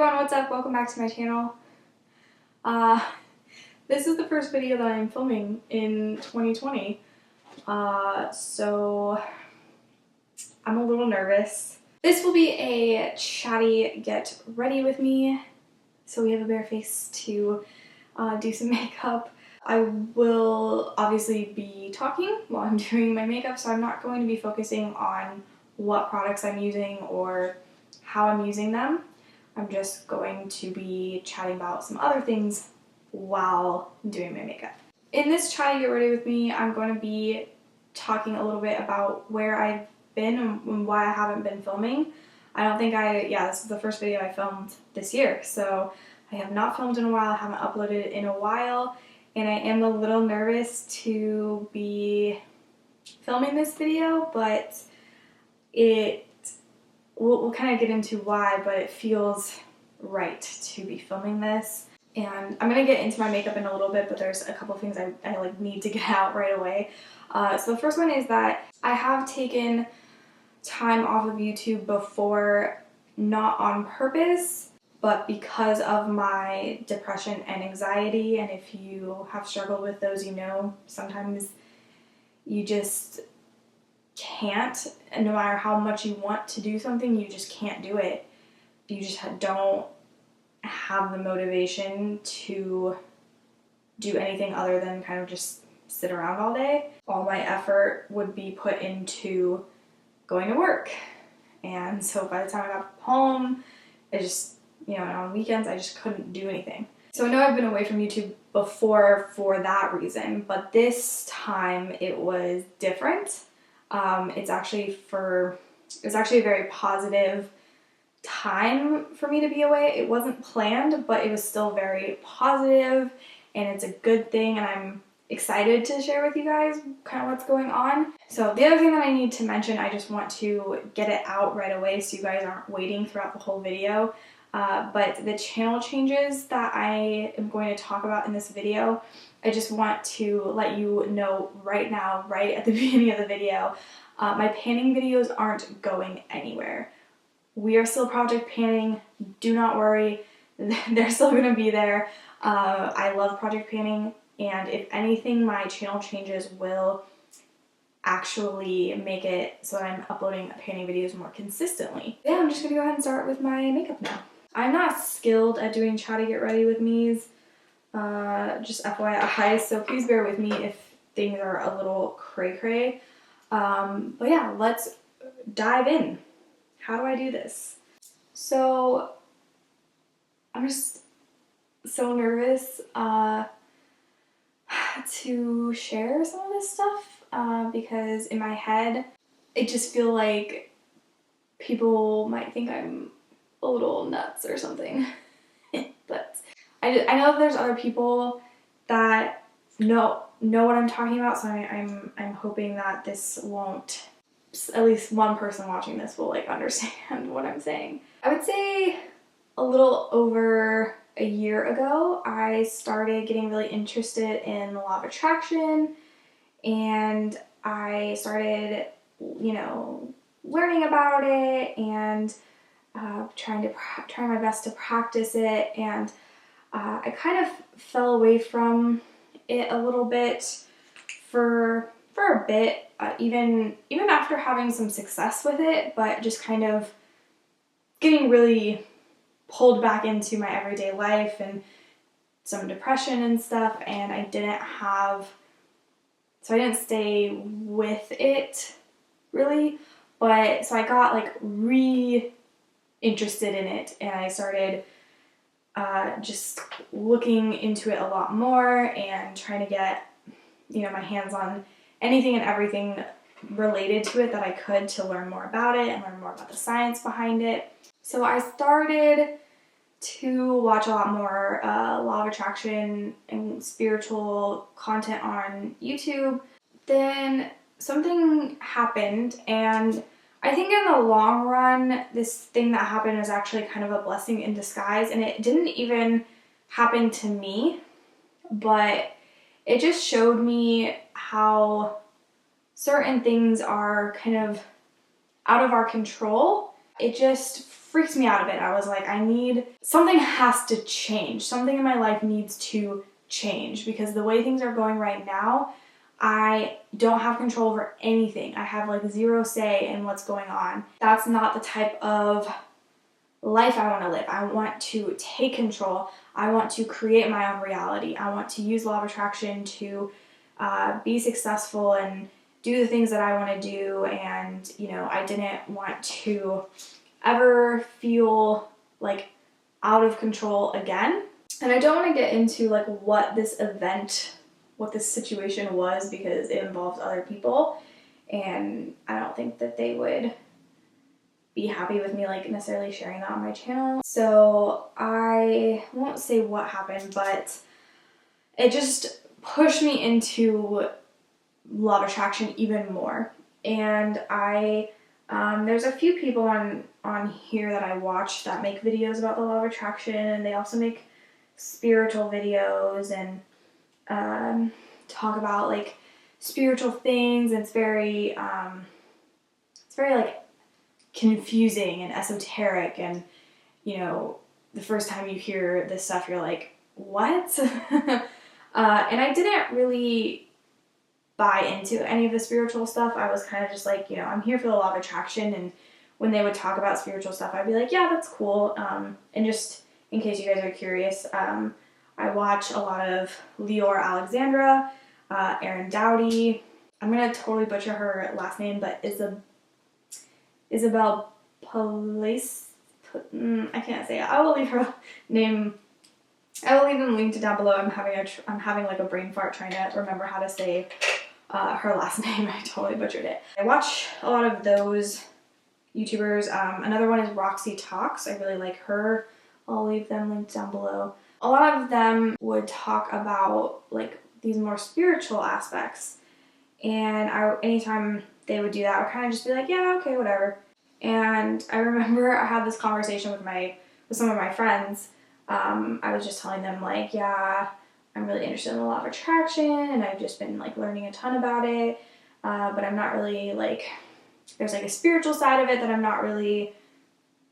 everyone, what's up? Welcome back to my channel. This is the first video that I'm filming in 2020, so I'm a little nervous. This will be a chatty get ready with me, so we have a bare face to do some makeup. I will obviously be talking while I'm doing my makeup, so I'm not going to be focusing on what products I'm using or how I'm using them. I'm just going to be chatting about some other things while doing my makeup. In this chatty get ready with me, I'm going to be talking a little bit about where I've been and why I haven't been filming. This is the first video I filmed this year, so I have not filmed in a while, I haven't uploaded in a while, and I am a little nervous to be filming this video, but we'll kind of get into why, but it feels right to be filming this. And I'm going to get into my makeup in a little bit, but there's a couple things I need to get out right away. So the first one is that I have taken time off of YouTube before, not on purpose, but because of my depression and anxiety. And if you have struggled with those, you know, sometimes you just can't, and no matter how much you want to do something, you just can't do it. You just don't have the motivation to do anything other than kind of just sit around all day. All my effort would be put into going to work, and so by the time I got home, I just, and on weekends I just couldn't do anything. So I know I've been away from YouTube before for that reason, but this time it was different. It's actually a very positive time for me to be away. It wasn't planned, but it was still very positive, and it's a good thing, and I'm excited to share with you guys kind of what's going on. So the other thing that I need to mention, I just want to get it out right away so you guys aren't waiting throughout the whole video, but the channel changes that I am going to talk about in this video, I just want to let you know right now, right at the beginning of the video, my panning videos aren't going anywhere. We are still project panning, do not worry, they're still going to be there. I love project panning, and if anything, my channel changes will actually make it so that I'm uploading panning videos more consistently. Yeah, I'm just going to go ahead and start with my makeup now. I'm not skilled at doing chatty get ready with me's. Just FYI, so please bear with me if things are a little cray-cray. But yeah, let's dive in. How do I do this? So, I'm just so nervous to share some of this stuff because in my head, I just feel like people might think I'm a little nuts or something. But I know there's other people that know what I'm talking about, so I'm hoping that this won't, at least one person watching this will understand what I'm saying. I would say a little over a year ago, I started getting really interested in the law of attraction, and I started, learning about it and trying my best to practice it, and I kind of fell away from it a little bit for a bit, even after having some success with it, but just kind of getting really pulled back into my everyday life and some depression and stuff, and I didn't stay with it really, but so I got re-interested in it, and I started just looking into it a lot more and trying to get my hands on anything and everything related to it that I could to learn more about it and learn more about the science behind it. So I started to watch a lot more law of attraction and spiritual content on YouTube. Then something happened, and I think in the long run, this thing that happened was actually kind of a blessing in disguise, and it didn't even happen to me, but it just showed me how certain things are kind of out of our control. It just freaks me out a bit. I was like, something has to change. Something in my life needs to change because the way things are going right now, I don't have control over anything. I have like zero say in what's going on. That's not the type of life I want to live. I want to take control. I want to create my own reality. I want to use law of attraction to be successful and do the things that I want to do. And, you know, I didn't want to ever feel like out of control again. And I don't want to get into like what this situation was because it involves other people. And I don't think that they would be happy with me like necessarily sharing that on my channel. So I won't say what happened, but it just pushed me into law of attraction even more. And there's a few people on here that I watch that make videos about the law of attraction, and they also make spiritual videos and talk about like spiritual things. And it's very like confusing and esoteric, and you know, the first time you hear this stuff you're like, what? And I didn't really buy into any of the spiritual stuff. I was kind of just like, you know, I'm here for the law of attraction, and when they would talk about spiritual stuff I'd be like, yeah, that's cool. And just in case you guys are curious, I watch a lot of Leor Alexandra, Erin Dowdy. I'm gonna totally butcher her last name, but Isabel Palace. I can't say it. I will leave her name. I will leave them linked down below. I'm having like a brain fart trying to remember how to say her last name. I totally butchered it. I watch a lot of those YouTubers. Another one is Roxy Talks. I really like her. I'll leave them linked down below. A lot of them would talk about like these more spiritual aspects, and anytime they would do that, I would kind of just be like, yeah, okay, whatever. And I remember I had this conversation with some of my friends. I was just telling them like, yeah, I'm really interested in the law of attraction, and I've just been like learning a ton about it, but I'm not really like, there's like a spiritual side of it that I'm not really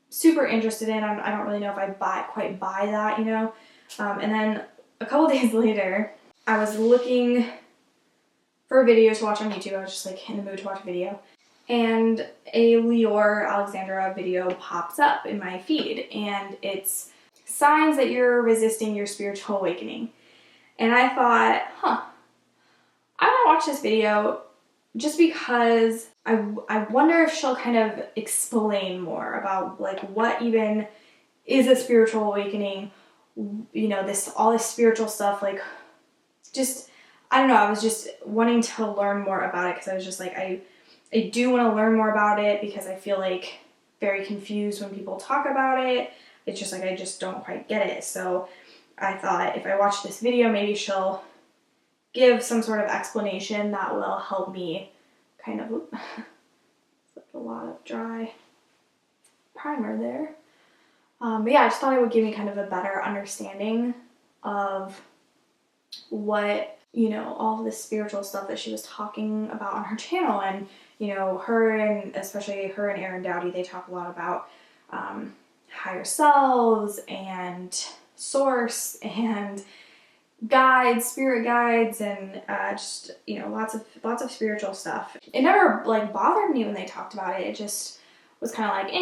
super interested in. I don't really know if I quite buy that, you know. And then a couple days later, I was looking for a video to watch on YouTube. I was just like in the mood to watch a video, and a Leor Alexandra video pops up in my feed, and it's signs that you're resisting your spiritual awakening. And I thought, I want to watch this video just because I wonder if she'll kind of explain more about like what even is a spiritual awakening, you know, all this spiritual stuff, like just, I don't know, I was just wanting to learn more about it because I was just like, I do want to learn more about it because I feel like very confused when people talk about it. It's just like, I just don't quite get it. So I thought if I watch this video, maybe she'll give some sort of explanation that will help me kind of, like a lot of dry primer there. But yeah, I just thought it would give me kind of a better understanding of what, you know, all of this spiritual stuff that she was talking about on her channel. And, you know, especially her and Erin Dowdy, they talk a lot about higher selves and source and guides, spirit guides, and just, you know, lots of spiritual stuff. It never like bothered me when they talked about it. It just was kind of like,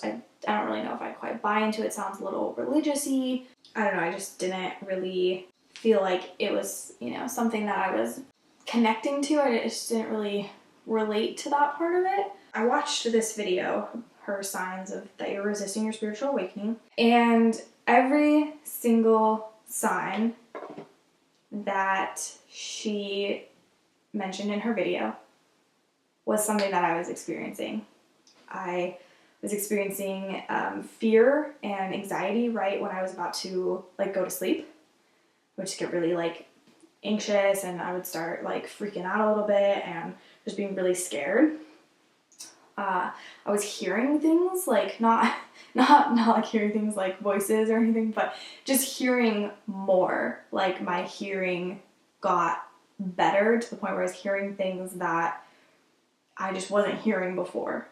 like I don't really know if I quite buy into it. It sounds a little religious-y. I don't know, I just didn't really feel like it was, you know, something that I was connecting to. I just didn't really relate to that part of it. I watched this video, her signs of that you're resisting your spiritual awakening, and every single sign that she mentioned in her video was something that I was experiencing. I was experiencing fear and anxiety right when I was about to like go to sleep, which get really like anxious, and I would start like freaking out a little bit and just being really scared. I was hearing things like not like hearing things like voices or anything, but just hearing more. Like my hearing got better to the point where I was hearing things that I just wasn't hearing before.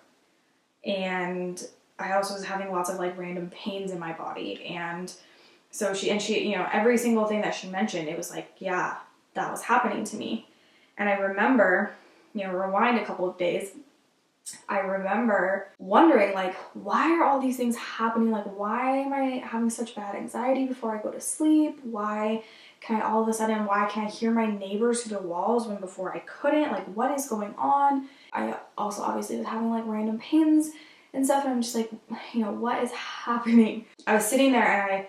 And I also was having lots of like random pains in my body. And so she, you know, every single thing that she mentioned, it was like, yeah, that was happening to me. And I remember, you know, rewind a couple of days, I remember wondering, like, why are all these things happening? Like, why am I having such bad anxiety before I go to sleep? Why can I all of a sudden, why can I hear my neighbors through the walls when before I couldn't? Like, what is going on? I also obviously was having like random pains and stuff, and I'm just like, you know, what is happening? I was sitting there and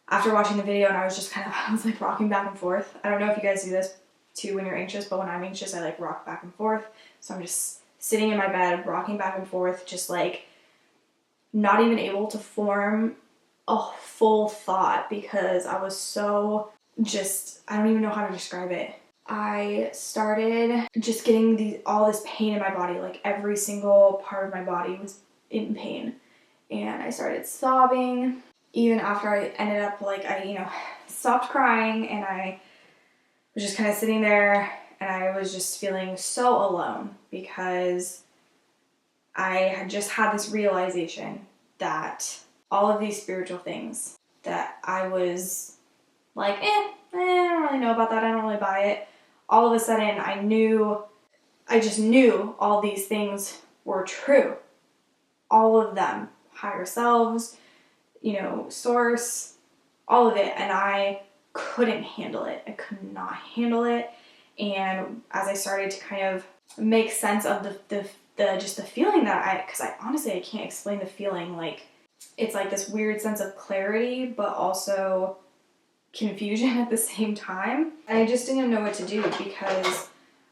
after watching the video, and I was just kind of, I was like rocking back and forth. I don't know if you guys do this too when you're anxious, but when I'm anxious, I like rock back and forth. So I'm just sitting in my bed, rocking back and forth, just like not even able to form a full thought because I was so just, I don't even know how to describe it. I started just getting all this pain in my body, like every single part of my body was in pain. And I started sobbing. Even after I ended up, like, I, you know, stopped crying, and I was just kind of sitting there, and I was just feeling so alone because I had just had this realization that all of these spiritual things that I was like, I don't really know about that, I don't really buy it. All of a sudden, I just knew all these things were true. All of them. Higher selves, you know, source, all of it. And I couldn't handle it. I could not handle it. And as I started to kind of make sense of the just the feeling that because I honestly, I can't explain the feeling. Like, it's like this weird sense of clarity, but also confusion at the same time. And I just didn't know what to do because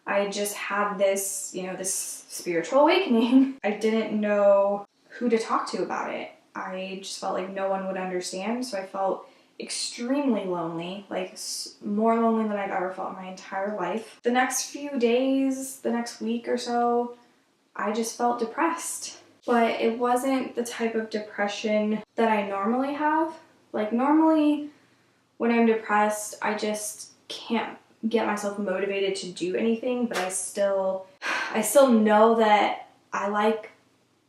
I just had this, you know, this spiritual awakening. I didn't know who to talk to about it. I just felt like no one would understand, so I felt extremely lonely, like more lonely than I've ever felt in my entire life. The next few days, the next week or so, I just felt depressed. But it wasn't the type of depression that I normally have. Like, normally when I'm depressed, I just can't get myself motivated to do anything, but I still know that I like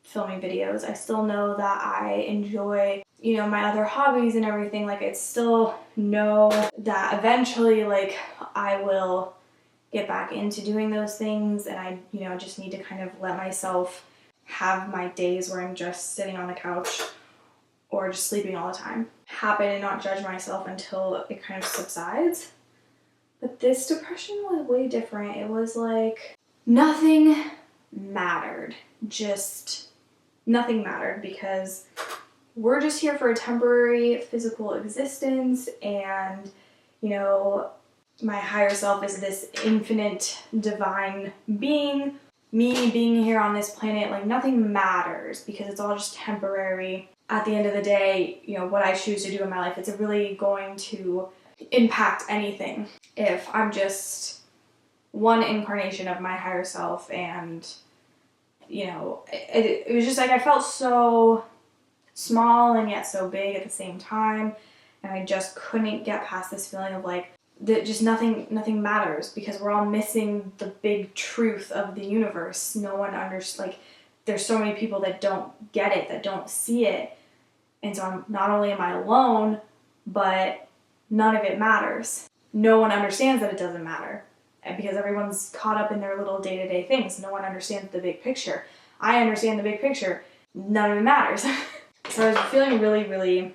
filming videos. I still know that I enjoy, you know, my other hobbies and everything. Like, I still know that eventually, like, I will get back into doing those things, and I, you know, just need to kind of let myself have my days where I'm just sitting on the couch or just sleeping all the time happen and not judge myself until it kind of subsides. But this depression was way different. It was like nothing mattered. Just nothing mattered because we're just here for a temporary physical existence, and, you know, my higher self is this infinite divine being. Me being here on this planet, like, nothing matters because it's all just temporary. At the end of the day, you know, what I choose to do in my life, it's really going to impact anything if I'm just one incarnation of my higher self. And, you know, it was just like I felt so small and yet so big at the same time, and I just couldn't get past this feeling of like that just nothing matters because we're all missing the big truth of the universe. No one like, there's so many people that don't get it, that don't see it, and so not only am I alone, but none of it matters. No one understands that it doesn't matter, and because everyone's caught up in their little day-to-day things. No one understands the big picture. I understand the big picture. None of it matters. So I was feeling really, really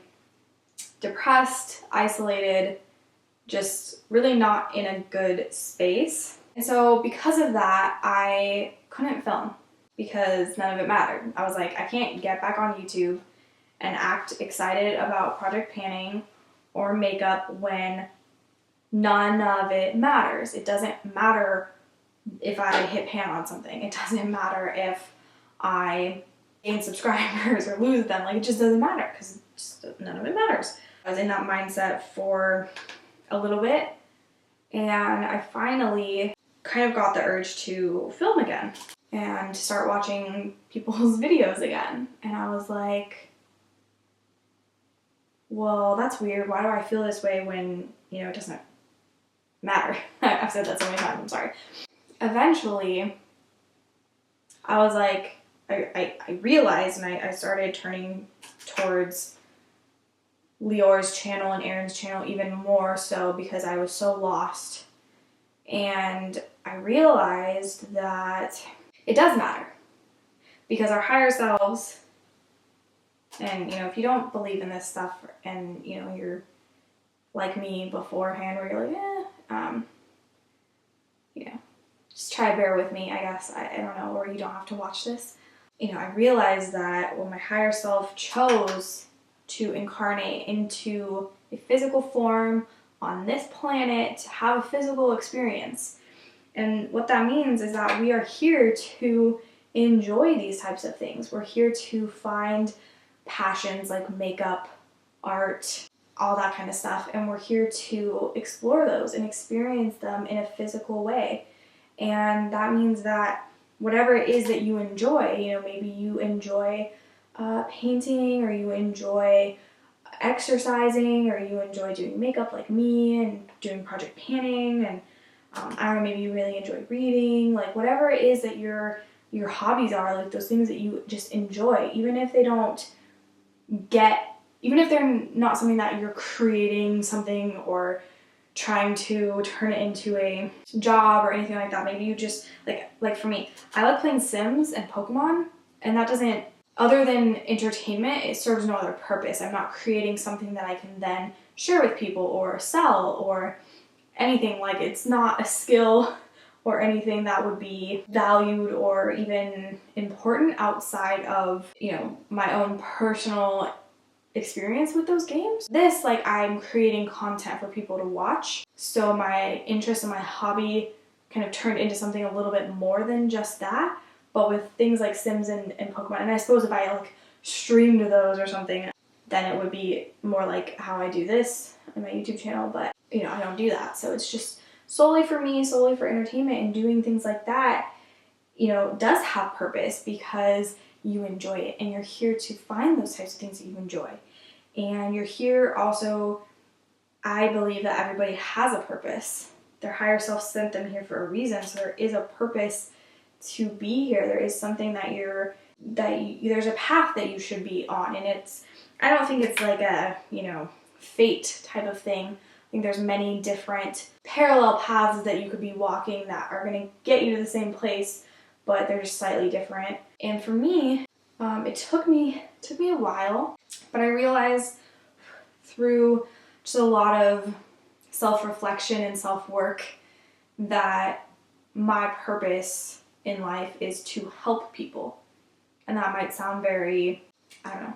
depressed, isolated, just really not in a good space. And so because of that, I couldn't film because none of it mattered. I was like, I can't get back on YouTube and act excited about Project Panning or makeup when none of it matters. It doesn't matter if I hit pan on something. It doesn't matter if I gain subscribers or lose them. Like, it just doesn't matter because none of it matters. I was in that mindset for a little bit, and I finally kind of got the urge to film again and start watching people's videos again. And I was like, well, that's weird. Why do I feel this way when, you know, it doesn't matter? I've said that so many times, I'm sorry. Eventually, I was like, I realized, and I started turning towards Lior's channel and Aaron's channel even more so because I was so lost. And I realized that it does matter because our higher selves, and you know, if you don't believe in this stuff and you know, you're like me beforehand where you're like, you know, just try to bear with me, I guess. I don't know, or you don't have to watch this. You know, I realized that when my higher self chose to incarnate into a physical form on this planet to have a physical experience. And what that means is that we are here to enjoy these types of things. We're here to find passions like makeup, art, all that kind of stuff. And we're here to explore those and experience them in a physical way. And that means that whatever it is that you enjoy, you know, maybe you enjoy painting, or you enjoy exercising, or you enjoy doing makeup like me and doing project panning, and I don't know, maybe you really enjoy reading, like whatever it is that your hobbies are, like those things that you just enjoy, even if they're not something that you're creating something or trying to turn it into a job or anything like that. Maybe you just, like for me, I like playing Sims and Pokemon, and that doesn't, other than entertainment, it serves no other purpose. I'm not creating something that I can then share with people or sell or anything. Like, it's not a skill or anything that would be valued or even important outside of, you know, my own personal experience with those games. This, like, I'm creating content for people to watch, so my interest and my hobby kind of turned into something a little bit more than just that. But with things like Sims and Pokemon, and I suppose if I like streamed those or something, then it would be more like how I do this on my YouTube channel, but you know, I don't do that. So it's just solely for me, solely for entertainment, and doing things like that, you know, does have purpose because you enjoy it and you're here to find those types of things that you enjoy. And you're here also, I believe that everybody has a purpose. Their higher self sent them here for a reason, so there is a purpose to be here. There is something that there's a path that you should be on, and I don't think it's like a, you know, fate type of thing. I think there's many different parallel paths that you could be walking that are going to get you to the same place, but they're just slightly different. And for me, it took me a while, but I realized through just a lot of self-reflection and self-work that my purpose in life is to help people. And that might sound very, I don't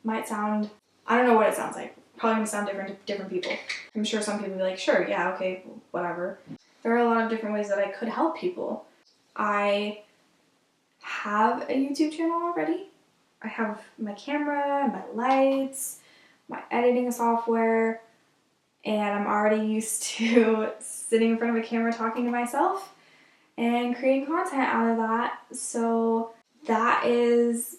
know what it sounds like. Probably gonna sound different to different people. I'm sure some people will be like, sure, yeah, okay, whatever. There are a lot of different ways that I could help people. I have a YouTube channel already. I have my camera, my lights, my editing software, and I'm already used to sitting in front of a camera talking to myself and creating content out of that. So that is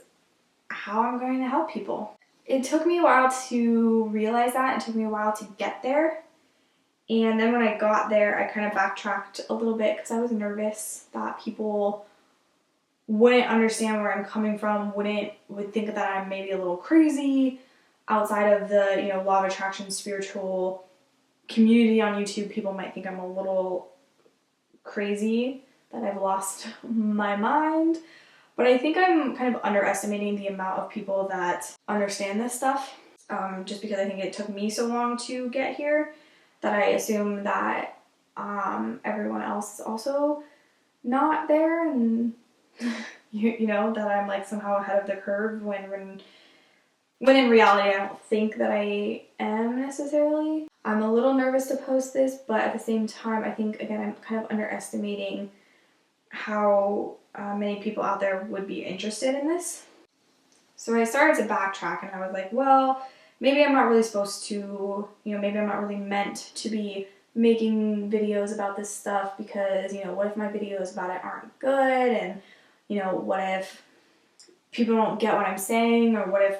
how I'm going to help people. It took me a while to realize that. It took me a while to get there. And then when I got there, I kind of backtracked a little bit because I was nervous that people wouldn't understand where I'm coming from, would think that I'm maybe a little crazy. Outside of the, you know, law of attraction spiritual community on YouTube, people might think I'm a little crazy, that I've lost my mind. But I think I'm kind of underestimating the amount of people that understand this stuff, just because I think it took me so long to get here that I assume that everyone else is also not there, and you know, that I'm like somehow ahead of the curve when in reality I don't think that I am necessarily. I'm a little nervous to post this, but at the same time I think, again, I'm kind of underestimating how many people out there would be interested in this. So I started to backtrack and I was like, well, maybe I'm not really supposed to, you know, maybe I'm not really meant to be making videos about this stuff because, you know, what if my videos about it aren't good, and, you know, what if people don't get what I'm saying, or what if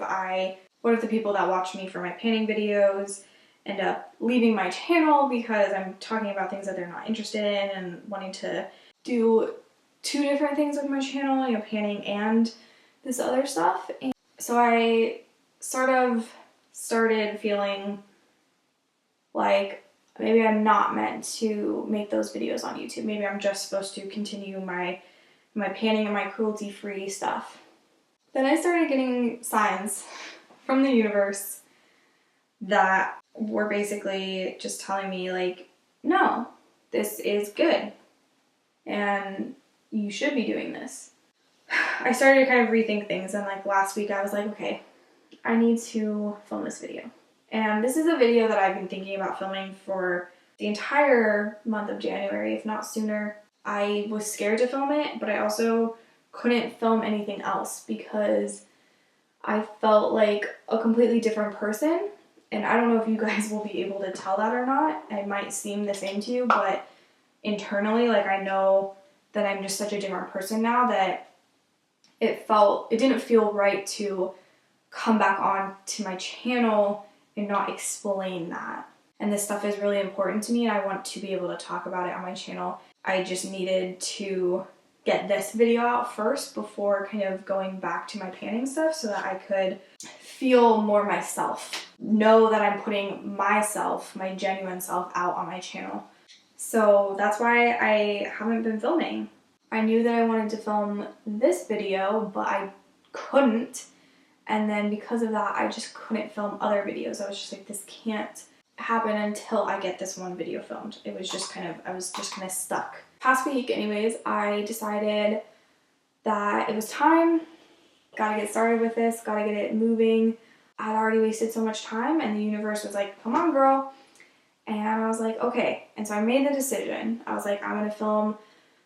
the people that watch me for my painting videos end up leaving my channel because I'm talking about things that they're not interested in and wanting to do two different things with my channel, you know, panning and this other stuff. And so I sort of started feeling like maybe I'm not meant to make those videos on YouTube. Maybe I'm just supposed to continue my panning and my cruelty-free stuff. Then I started getting signs from the universe that were basically just telling me like, no, this is good and you should be doing this. I started to kind of rethink things, and like last week I was like, okay, I need to film this video. And this is a video that I've been thinking about filming for the entire month of January, if not sooner. I was scared to film it, but I also couldn't film anything else because I felt like a completely different person. And I don't know if you guys will be able to tell that or not. It might seem the same to you, but internally, like, I know that I'm just such a different person now that it didn't feel right to come back on to my channel and not explain that. And this stuff is really important to me, and I want to be able to talk about it on my channel. I just needed to get this video out first before kind of going back to my panning stuff so that I could feel more myself. Know that I'm putting myself, my genuine self, out on my channel. So that's why I haven't been filming. I knew that I wanted to film this video, but I couldn't. And then because of that, I just couldn't film other videos. I was just like, this can't happen until I get this one video filmed. It was just kind of, I was just kind of stuck. Past week anyways, I decided that it was time. Gotta get started with this, gotta get it moving. I'd already wasted so much time, and the universe was like, come on girl. And I was like, okay. And so I made the decision. I was like, I'm gonna film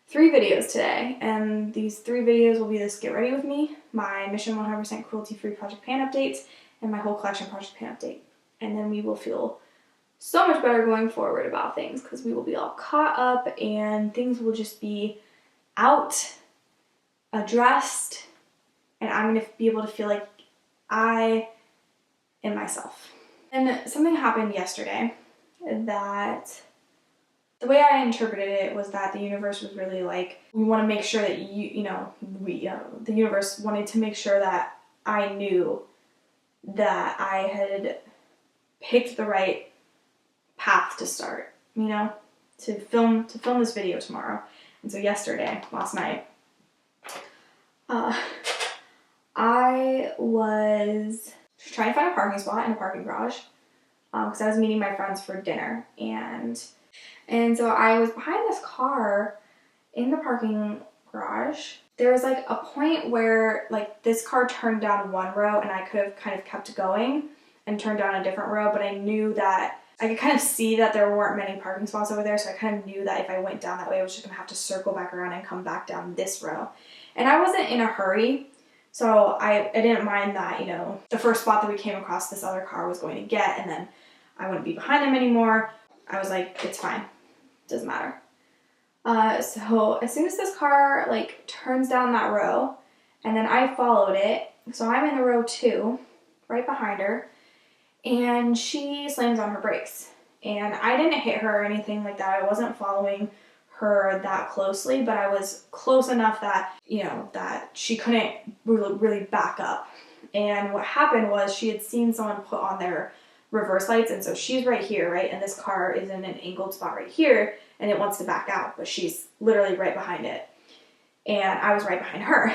3 videos today, and these 3 videos will be this Get Ready With Me, my Mission 100% Cruelty-Free Project Pan updates, and my whole collection Project Pan update. And then we will feel so much better going forward about things because we will be all caught up and things will just be out, addressed, and I'm going to be able to feel like I am myself. And something happened yesterday that the way I interpreted it was that the universe was really like, we want to make sure that the universe wanted to make sure that I knew that I had picked the right path to start, to film this video tomorrow. And so last night, I was trying to find a parking spot in a parking garage because I was meeting my friends for dinner, and so I was behind this car in the parking garage. There was like a point where like this car turned down one row and I could have kind of kept going and turned down a different row, but I knew that I could kind of see that there weren't many parking spots over there, so I kind of knew that if I went down that way I was just gonna have to circle back around and come back down this row. And I wasn't in a hurry, so I didn't mind that, the first spot that we came across this other car was going to get, and then I wouldn't be behind them anymore. I was like, it's fine. Doesn't matter. So as soon as this car like turns down that row, and then I followed it, so I'm in the row 2, right behind her, and she slams on her brakes. And I didn't hit her or anything like that. I wasn't following her that closely, but I was close enough that, that she couldn't really back up. And what happened was she had seen someone put on their reverse lights, and so she's right here, right? And this car is in an angled spot right here, and it wants to back out, but she's literally right behind it. And I was right behind her.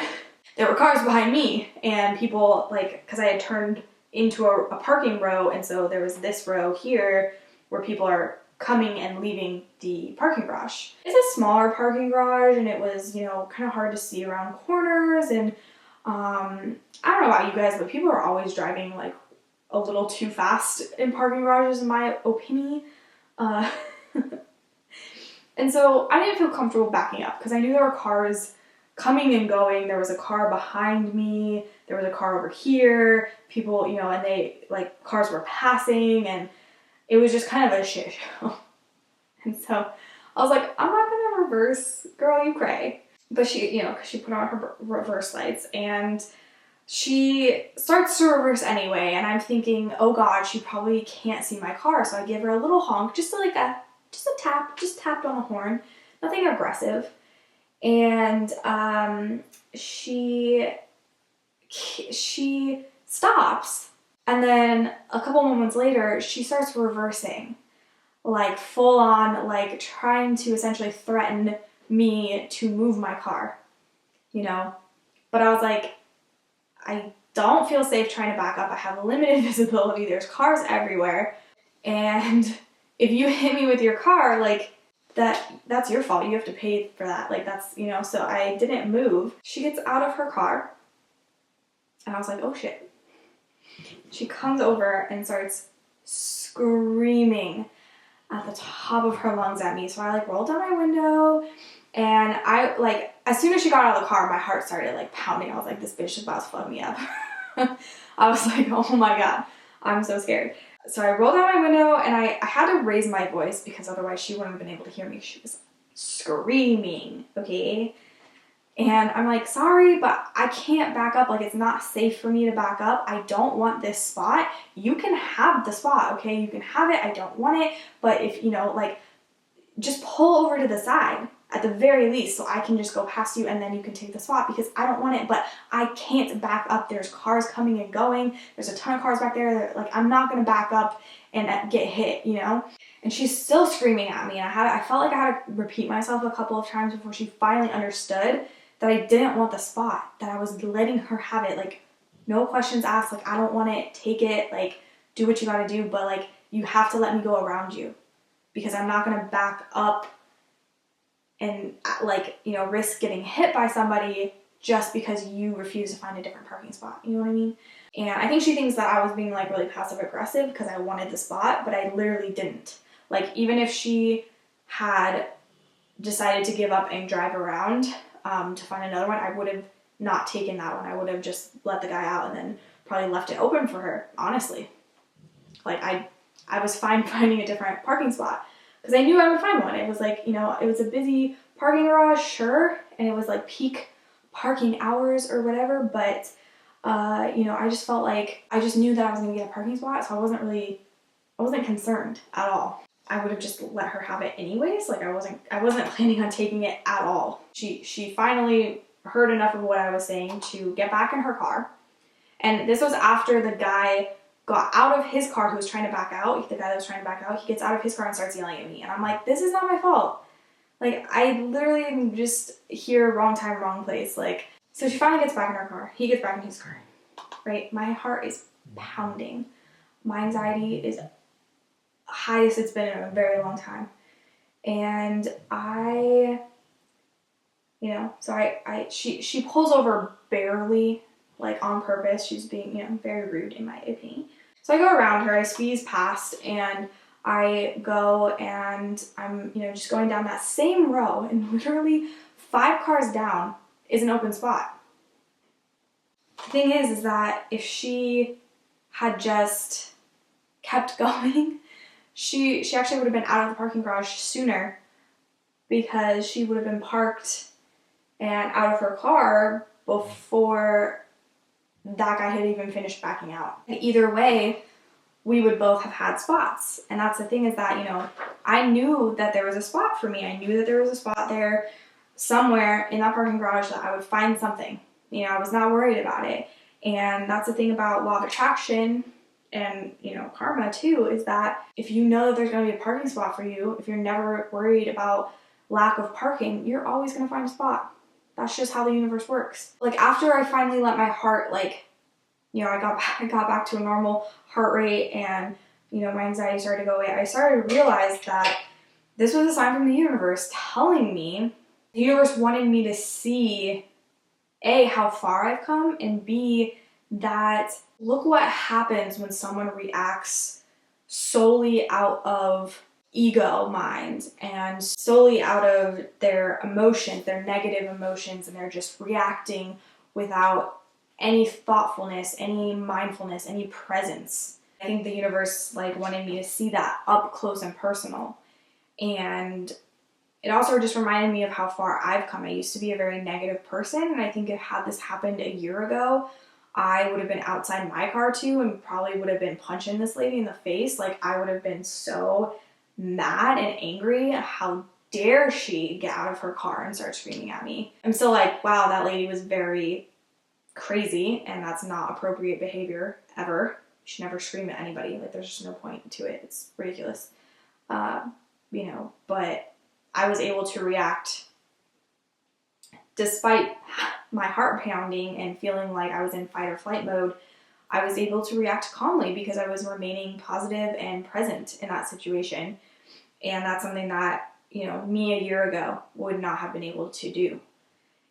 There were cars behind me, and people, because I had turned into a parking row, and so there was this row here where people are coming and leaving the parking garage. It's a smaller parking garage, and it was, kind of hard to see around corners, and I don't know about you guys, but people are always driving, a little too fast in parking garages, in my opinion. And so I didn't feel comfortable backing up because I knew there were cars coming and going. There was a car behind me. There was a car over here. People, and they, cars were passing, and it was just kind of a shit show. And so I was like, I'm not going to reverse, girl, you cray. But she, because she put on her reverse lights, and she starts to reverse anyway, and I'm thinking, oh God, she probably can't see my car. So I give her a little honk, just a tap, just tapped on the horn, nothing aggressive. And she stops, and then a couple moments later, she starts reversing, like full on, like trying to essentially threaten me to move my car, you know? But I was like, I don't feel safe trying to back up. I have limited visibility. There's cars everywhere. And if you hit me with your car, like, that's your fault. You have to pay for that. Like, that's, you know, so I didn't move. She gets out of her car, and I was like, oh shit. She comes over and starts screaming at the top of her lungs at me. So I like rolled down my window, and I like, as soon as she got out of the car, my heart started like pounding. I was like, this bitch is about to fuck me up. I was like, oh my God, I'm so scared. So I rolled down my window, and I had to raise my voice because otherwise she wouldn't have been able to hear me. She was screaming, okay? And I'm like, sorry, but I can't back up. Like, it's not safe for me to back up. I don't want this spot. You can have the spot, okay? You can have it. I don't want it. But if, you know, like, just pull over to the side at the very least so I can just go past you and then you can take the spot, because I don't want it, but I can't back up. There's cars coming and going. There's a ton of cars back there. Like, I'm not going to back up and get hit, you know? And she's still screaming at me. And I felt like I had to repeat myself a couple of times before she finally understood that I didn't want the spot, that I was letting her have it. Like, no questions asked. Like, I don't want it. Take it. Like, do what you got to do. But, like, you have to let me go around you, because I'm not going to back up and, like, you know, risk getting hit by somebody just because you refuse to find a different parking spot. You know what I mean? And I think she thinks that I was being, like, really passive aggressive because I wanted the spot, but I literally didn't. Like, even if she had decided to give up and drive around to find another one, I would have not taken that one. I would have just let the guy out and then probably left it open for her, honestly. Like, I was fine finding a different parking spot because I knew I would find one. It was like, you know, it was a busy parking garage, sure, and it was like peak parking hours or whatever, but you know, I just felt like I just knew that I was going to get a parking spot, so I wasn't concerned at all. I would have just let her have it anyways. Like, I wasn't planning on taking it at all. She finally heard enough of what I was saying to get back in her car. And this was after the guy got out of his car who was trying to back out. The guy that was trying to back out, he gets out of his car and starts yelling at me. And I'm like, this is not my fault. Like, I literally am just here, wrong time, wrong place. Like, so she finally gets back in her car. He gets back in his car, right? My heart is pounding. My anxiety is highest it's been in a very long time. And she pulls over barely, like on purpose. She's being, you know, very rude in my opinion. So I go around her, I squeeze past, and I go and I'm, you know, just going down that same row, and literally 5 cars down is an open spot. The thing is that if she had just kept going, she actually would have been out of the parking garage sooner, because she would have been parked and out of her car before that guy had even finished backing out. And either way, we would both have had spots. And that's the thing, is that, you know, I knew that there was a spot for me. I knew that there was a spot there somewhere in that parking garage that I would find something. You know, I was not worried about it. And that's the thing about law of attraction and, you know, karma too, is that if you know that there's going to be a parking spot for you, if you're never worried about lack of parking, you're always going to find a spot. That's just how the universe works. Like, after I finally let my heart, like, you know, I got back to a normal heart rate, and, you know, my anxiety started to go away, I started to realize that this was a sign from the universe telling me, the universe wanted me to see, A, how far I've come, and B, that look what happens when someone reacts solely out of ego mind and solely out of their emotions, their negative emotions, and they're just reacting without any thoughtfulness, any mindfulness, any presence. I think the universe, like, wanted me to see that up close and personal. And it also just reminded me of how far I've come. I used to be a very negative person, and I think if had this happened a year ago, I would have been outside my car too and probably would have been punching this lady in the face. Like, I would have been so mad and angry at how dare she get out of her car and start screaming at me? I'm still like, wow, that lady was very crazy, and that's not appropriate behavior ever. You should never scream at anybody. Like, there's just no point to it. It's ridiculous. You know, but I was able to react despite my heart pounding and feeling like I was in fight or flight mode. I was able to react calmly because I was remaining positive and present in that situation. And that's something that, you know, me a year ago would not have been able to do.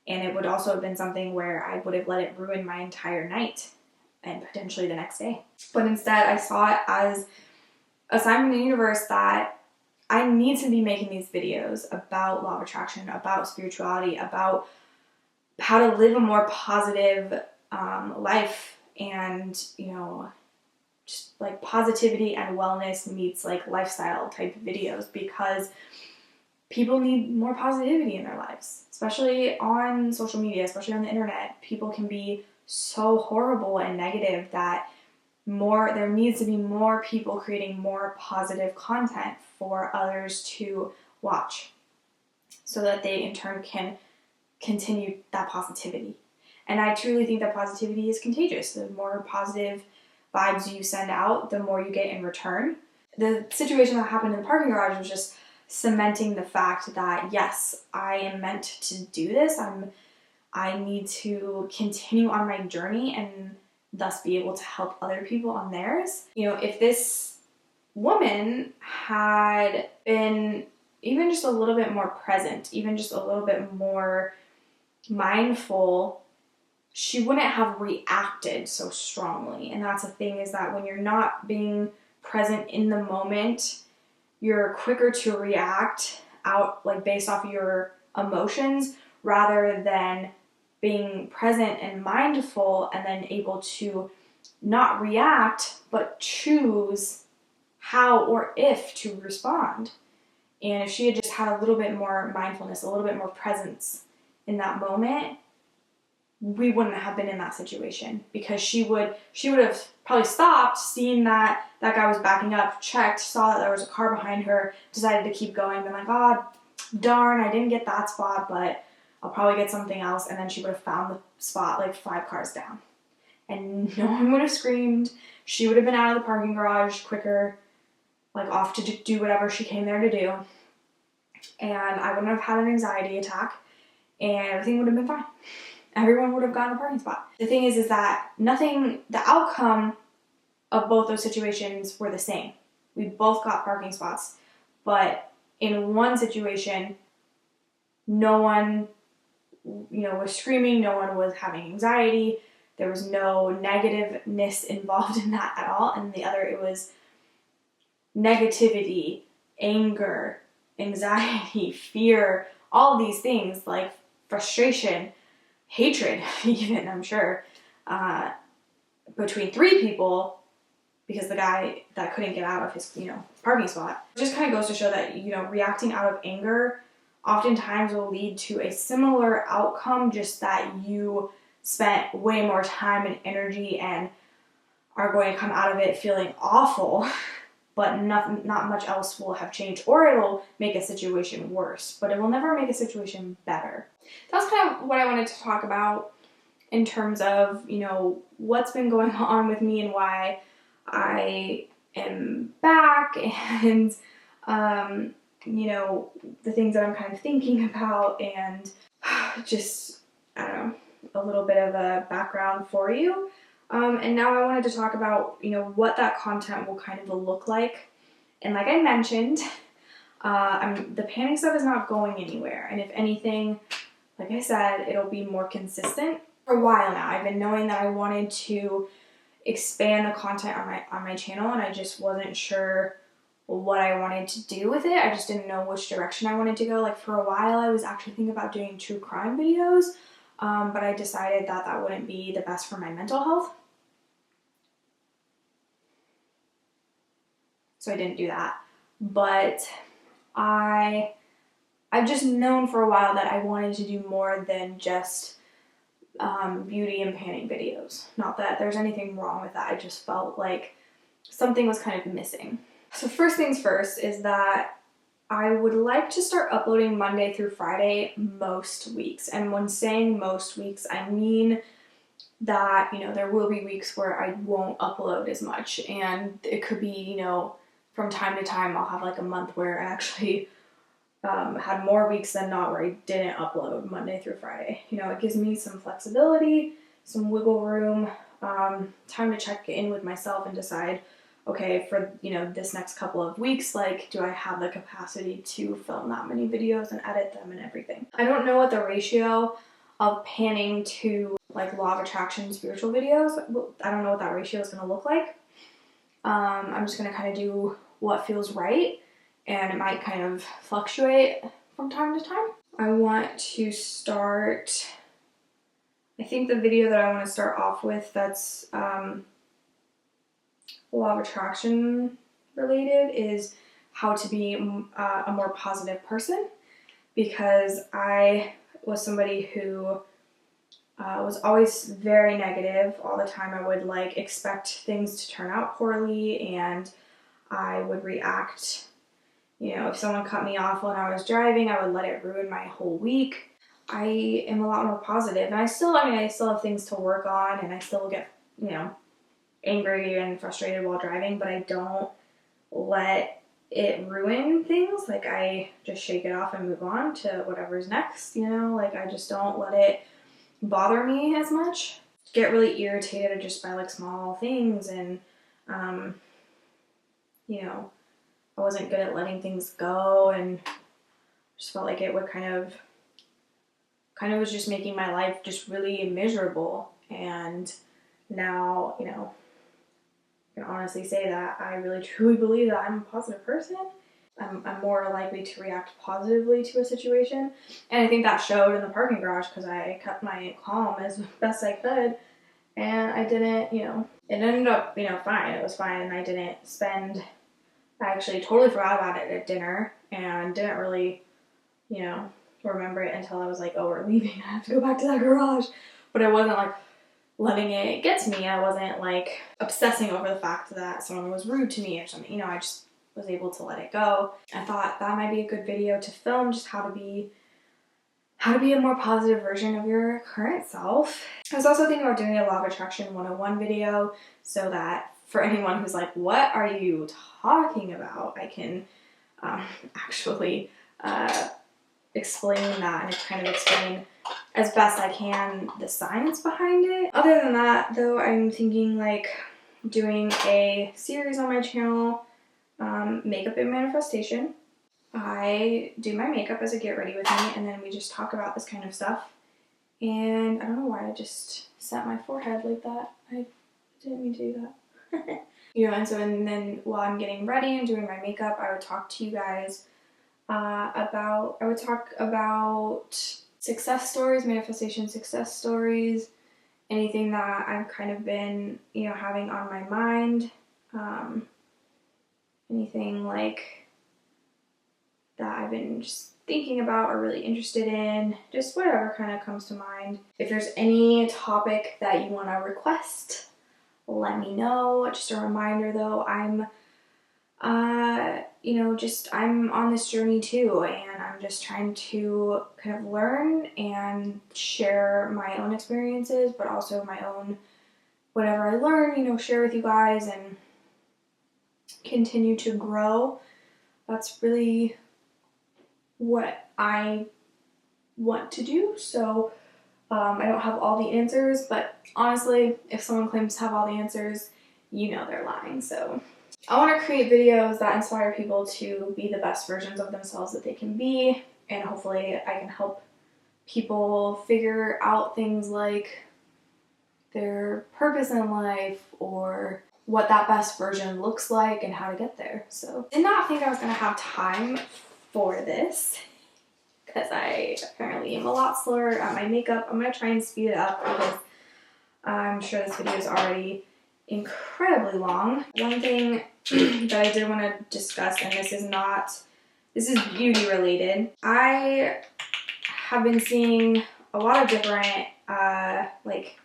And it would also have been something where I would have let it ruin my entire night and potentially the next day. But instead, I saw it as a sign from the universe that I need to be making these videos about law of attraction, about spirituality, about how to live a more positive life, and, you know, just like positivity and wellness meets like lifestyle type videos, because people need more positivity in their lives, especially on social media, especially on the internet. People can be so horrible and negative that there needs to be more people creating more positive content for others to watch, so that they in turn can continue that positivity. And I truly think that positivity is contagious. The more positive vibes you send out, the more you get in return. The situation that happened in the parking garage was just cementing the fact that, yes, I am meant to do this. I need to continue on my journey and thus be able to help other people on theirs. You know, if this woman had been even just a little bit more present, even just a little bit more mindful, she wouldn't have reacted so strongly. And that's the thing, is that when you're not being present in the moment, you're quicker to react out, like based off of your emotions, rather than being present and mindful and then able to not react, but choose how or if to respond. And if she had just had a little bit more mindfulness, a little bit more presence in that moment, we wouldn't have been in that situation, because she would have probably stopped, seen that that guy was backing up, checked, saw that there was a car behind her, decided to keep going, been like, oh, darn, I didn't get that spot, but I'll probably get something else. And then she would have found the spot like 5 cars down. And no one would have screamed. She would have been out of the parking garage quicker, like off to do whatever she came there to do. And I wouldn't have had an anxiety attack, and everything would have been fine. Everyone would have gotten a parking spot. The thing is that the outcome of both those situations were the same. We both got parking spots, but in one situation, no one, you know, was screaming, no one was having anxiety, there was no negativeness involved in that at all. And the other, it was negativity, anger, anxiety, fear, all these things, like frustration, hatred even, I'm sure, between 3 people, because the guy that couldn't get out of his, you know, parking spot. It just kind of goes to show that, you know, reacting out of anger oftentimes will lead to a similar outcome, just that you spent way more time and energy and are going to come out of it feeling awful, but not much else will have changed, or it'll make a situation worse, but it will never make a situation better. That's kind of what I wanted to talk about in terms of, you know, what's been going on with me and why I am back, and, you know, the things that I'm kind of thinking about, and just, I don't know, a little bit of a background for you. And now I wanted to talk about, you know, what that content will kind of look like. And like I mentioned, the panic stuff is not going anywhere. And if anything, like I said, it'll be more consistent. For a while now, I've been knowing that I wanted to expand the content on my channel, and I just wasn't sure what I wanted to do with it. I just didn't know which direction I wanted to go. Like, for a while, I was actually thinking about doing true crime videos, but I decided that that wouldn't be the best for my mental health. So I didn't do that. But I've just known for a while that I wanted to do more than just beauty and panning videos. Not that there's anything wrong with that. I just felt like something was kind of missing. So first things first is that I would like to start uploading Monday through Friday most weeks. And when saying most weeks, I mean that, you know, there will be weeks where I won't upload as much. And it could be, you know, from time to time, I'll have like a month where I actually had more weeks than not where I didn't upload Monday through Friday. You know, it gives me some flexibility, some wiggle room, time to check in with myself and decide, okay, for, you know, this next couple of weeks, like, do I have the capacity to film that many videos and edit them and everything? I don't know what the ratio of panning to, like, law of attraction spiritual videos, I don't know what that ratio is going to look like. I'm just going to kind of do what feels right, and it might kind of fluctuate from time to time. I want to start, I think the video that I want to start off with that's law of attraction related is how to be a more positive person, because I was somebody who was always very negative all the time. I would like expect things to turn out poorly, and I would react, you know, if someone cut me off when I was driving, I would let it ruin my whole week. I am a lot more positive, and I still have things to work on, and I still get, you know, angry and frustrated while driving, but I don't let it ruin things. Like, I just shake it off and move on to whatever's next, you know, like I just don't let it bother me as much. Get really irritated just by like small things, and you know, I wasn't good at letting things go, and just felt like it would kind of was just making my life just really miserable. And now, you know, I can honestly say that I really truly believe that I'm a positive person. I'm more likely to react positively to a situation, and I think that showed in the parking garage because I kept my calm as best I could, and I didn't, you know, it ended up, you know, fine. It was fine, and I didn't spend, I actually totally forgot about it at dinner and didn't really, you know, remember it until I was like, oh, we're leaving, I have to go back to that garage. But I wasn't like letting it get to me. I wasn't like obsessing over the fact that someone was rude to me or something. You know, I just was able to let it go. I thought that might be a good video to film, just how to be a more positive version of your current self. I was also thinking about doing a law of attraction 101 video, so that for anyone who's like, what are you talking about, I can actually explain that and kind of explain as best I can the science behind it. Other than that, though, I'm thinking like doing a series on my channel, makeup and manifestation. I do my makeup as a get ready with me, and then we just talk about this kind of stuff. And I don't know why I just set my forehead like that. I didn't mean to do that. You know, and then while I'm getting ready and doing my makeup, I would talk to you guys I would talk about success stories, manifestation success stories, anything that I've kind of been, you know, having on my mind, anything like that I've been just thinking about or really interested in, just whatever kind of comes to mind. If there's any topic that you want to request, let me know. Just a reminder though, I'm I'm on this journey too, and I'm just trying to kind of learn and share my own experiences, but also my own, whatever I learn, you know, share with you guys and continue to grow. That's really what I want to do. So I don't have all the answers, but honestly, if someone claims to have all the answers, you know they're lying. So I want to create videos that inspire people to be the best versions of themselves that they can be, and hopefully I can help people figure out things like their purpose in life or what that best version looks like and how to get there. So did not think I was going to have time for this because I apparently am a lot slower at my makeup. I'm going to try and speed it up because I'm sure this video is already incredibly long. One thing that I did want to discuss, and this is beauty related. I have been seeing a lot of different like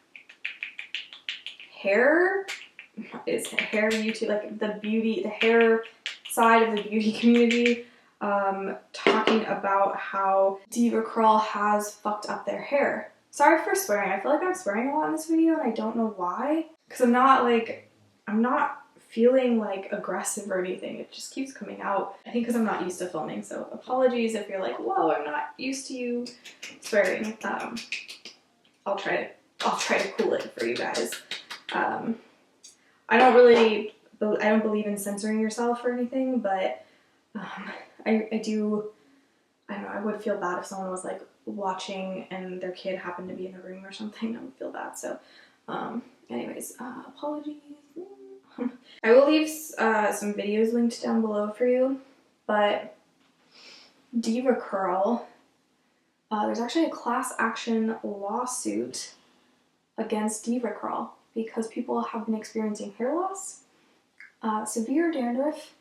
hair YouTube, like the hair side of the beauty community talking about how Diva Curl has fucked up their hair. Sorry for swearing. I feel like I'm swearing a lot in this video and I don't know why. Because I'm not feeling like aggressive or anything. It just keeps coming out. I think because I'm not used to filming, so apologies if you're like, whoa, I'm not used to you swearing. I'll try to cool it for you guys. I don't believe in censoring yourself or anything, but I don't know, I would feel bad if someone was like watching and their kid happened to be in the room or something. I would feel bad. So anyways, apologies. I will leave some videos linked down below for you, but Diva Curl, there's actually a class action lawsuit against Diva Curl because people have been experiencing hair loss, severe dandruff,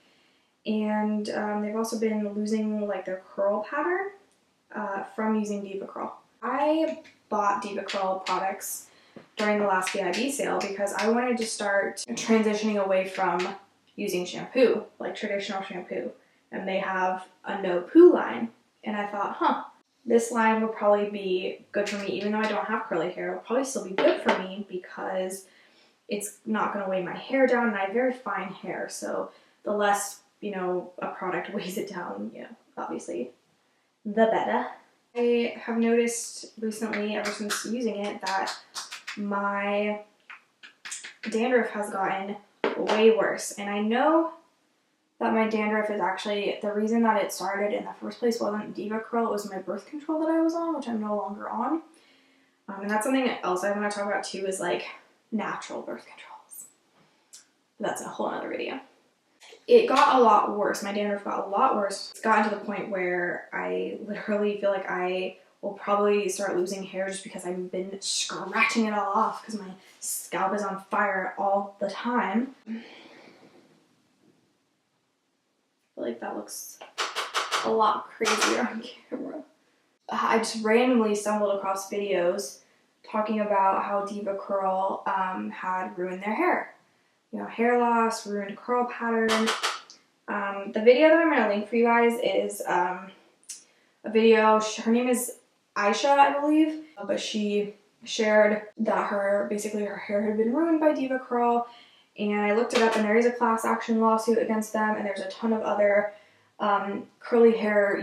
and they've also been losing like their curl pattern from using Diva Curl. I bought Diva Curl products during the last VIB sale because I wanted to start transitioning away from using shampoo, like traditional shampoo. And they have a no poo line. And I thought, this line would probably be good for me. Even though I don't have curly hair, it would probably still be good for me because it's not going to weigh my hair down. And I have very fine hair. So the less, a product weighs it down, obviously, the better. I have noticed recently, ever since using it, that my dandruff has gotten way worse, and I know that my dandruff is actually the reason that it started in the first place wasn't Diva Curl, it was my birth control that I was on, which I'm no longer on. And that's something else I want to talk about too, is like natural birth controls. But that's a whole other video. It got a lot worse. My dandruff got a lot worse. It's gotten to the point where I literally feel like I will probably start losing hair just because I've been scratching it all off because my scalp is on fire all the time. I feel like that looks a lot crazier on camera. I just randomly stumbled across videos talking about how Diva Curl had ruined their hair. Hair loss, ruined curl pattern. The video that I'm going to link for you guys is a video, her name is Aisha, I believe, but she shared that her hair had been ruined by Diva Curl, and I looked it up and there is a class action lawsuit against them, and there's a ton of other curly hair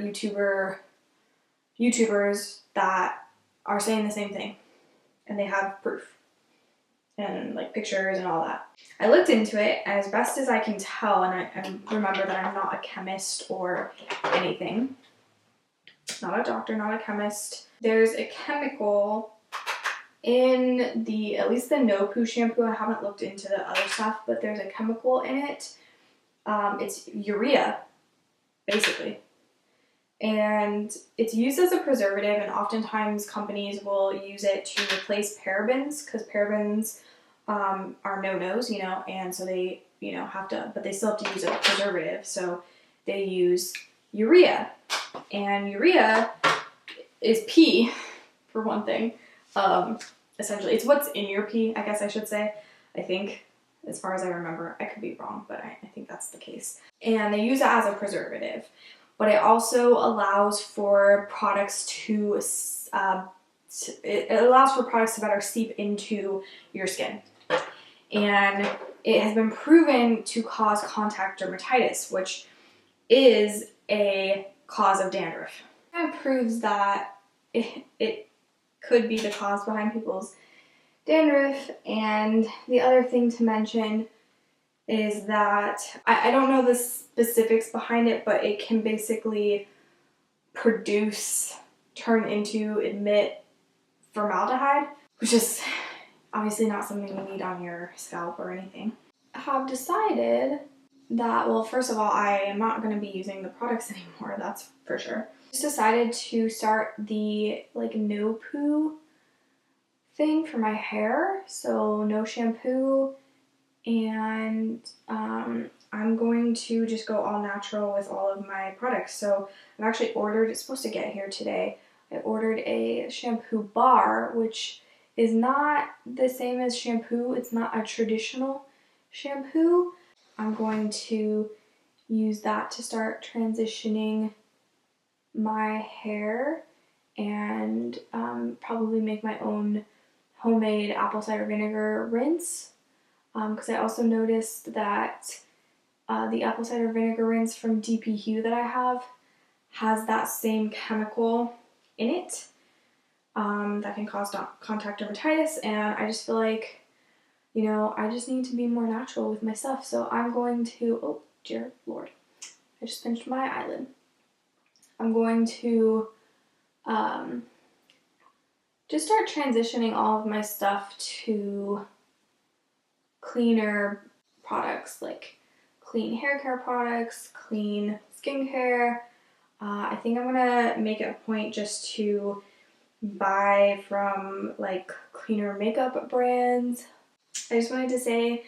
YouTubers that are saying the same thing, and they have proof and like pictures and all that. I looked into it as best as I can tell, and I remember that I'm not a chemist or anything. Not a doctor, not a chemist. There's a chemical in at least the no poo shampoo. I haven't looked into the other stuff, but there's a chemical in it. It's urea, basically. And it's used as a preservative, and oftentimes companies will use it to replace parabens because parabens are no-nos, and so they, have to, but they still have to use a preservative. So they use urea. And urea is pee, for one thing. Essentially, it's what's in your pee, I guess I should say. I think, as far as I remember. I could be wrong, but I think that's the case. And they use it as a preservative. But it also allows for products to, it allows for products to better seep into your skin. And it has been proven to cause contact dermatitis, which is a cause of dandruff. It proves that it could be the cause behind people's dandruff. And the other thing to mention is that I don't know the specifics behind it, but it can basically emit formaldehyde, which is obviously not something you need on your scalp or anything. I have decided that, well, first of all, I am not going to be using the products anymore, that's for sure. Just decided to start the no poo thing for my hair, so no shampoo, and I'm going to just go all natural with all of my products. So I've actually ordered, it's supposed to get here today, I ordered a shampoo bar, which is not the same as shampoo. It's not a traditional shampoo. I'm going to use that to start transitioning my hair and probably make my own homemade apple cider vinegar rinse, because I also noticed that the apple cider vinegar rinse from DP Hue that I have has that same chemical in it that can cause contact dermatitis, and I just feel like, you know, I just need to be more natural with my stuff. So I'm going to, oh dear Lord, I just pinched my eyelid. I'm going to just start transitioning all of my stuff to cleaner products, like clean hair care products, clean skincare. I think I'm gonna make it a point just to buy from like cleaner makeup brands. I just wanted to say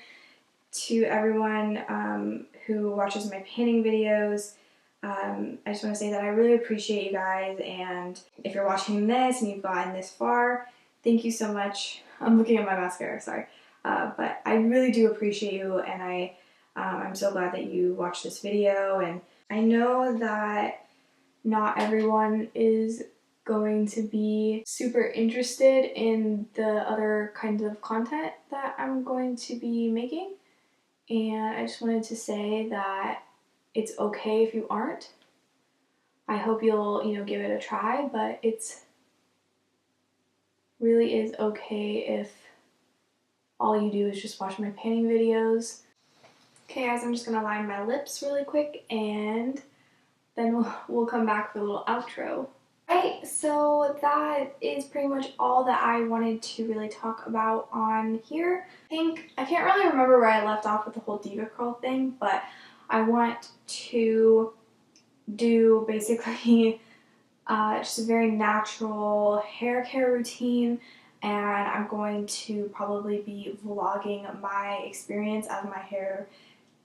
to everyone who watches my painting videos, I just want to say that I really appreciate you guys, and if you're watching this and you've gotten this far, thank you so much. I'm looking at my mascara, sorry. But I really do appreciate you, and I'm so glad that you watched this video. And I know that not everyone is going to be super interested in the other kinds of content that I'm going to be making, and I just wanted to say that it's okay if you aren't. I hope you'll, you know, give it a try, but it's really is okay if all you do is just watch my painting videos. Okay guys, I'm just gonna line my lips really quick and then we'll come back for a little outro. Alright, so that is pretty much all that I wanted to really talk about on here. I can't really remember where I left off with the whole diva curl thing, but I want to do basically just a very natural hair care routine, and I'm going to probably be vlogging my experience as my hair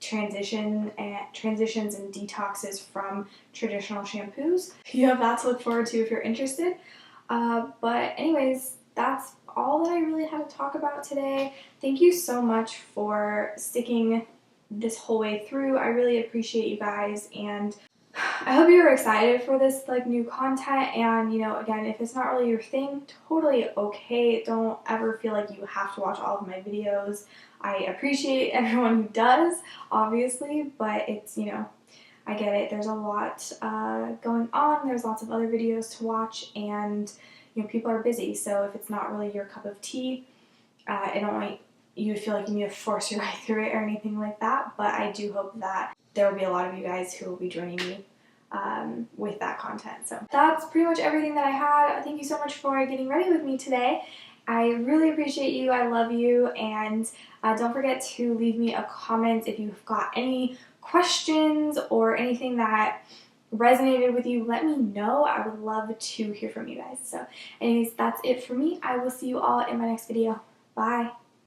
transitions and detoxes from traditional shampoos. You have that to look forward to if you're interested. But anyways, that's all that I really had to talk about today. Thank you so much for sticking this whole way through. I really appreciate you guys, and I hope you're excited for this like new content. And you know, again, if it's not really your thing, totally okay. Don't ever feel like you have to watch all of my videos. I appreciate everyone who does, obviously, but it's, you know, I get it. There's a lot going on. There's lots of other videos to watch, and you know, people are busy. So if it's not really your cup of tea, I don't want you to feel like you need to force your way through it or anything like that. But I do hope that there will be a lot of you guys who will be joining me with that content. So that's pretty much everything that I had. Thank you so much for getting ready with me today. I really appreciate you. I love you, and don't forget to leave me a comment if you've got any questions or anything that resonated with you. Let me know. I would love to hear from you guys. So anyways, that's it for me. I will see you all in my next video. Bye.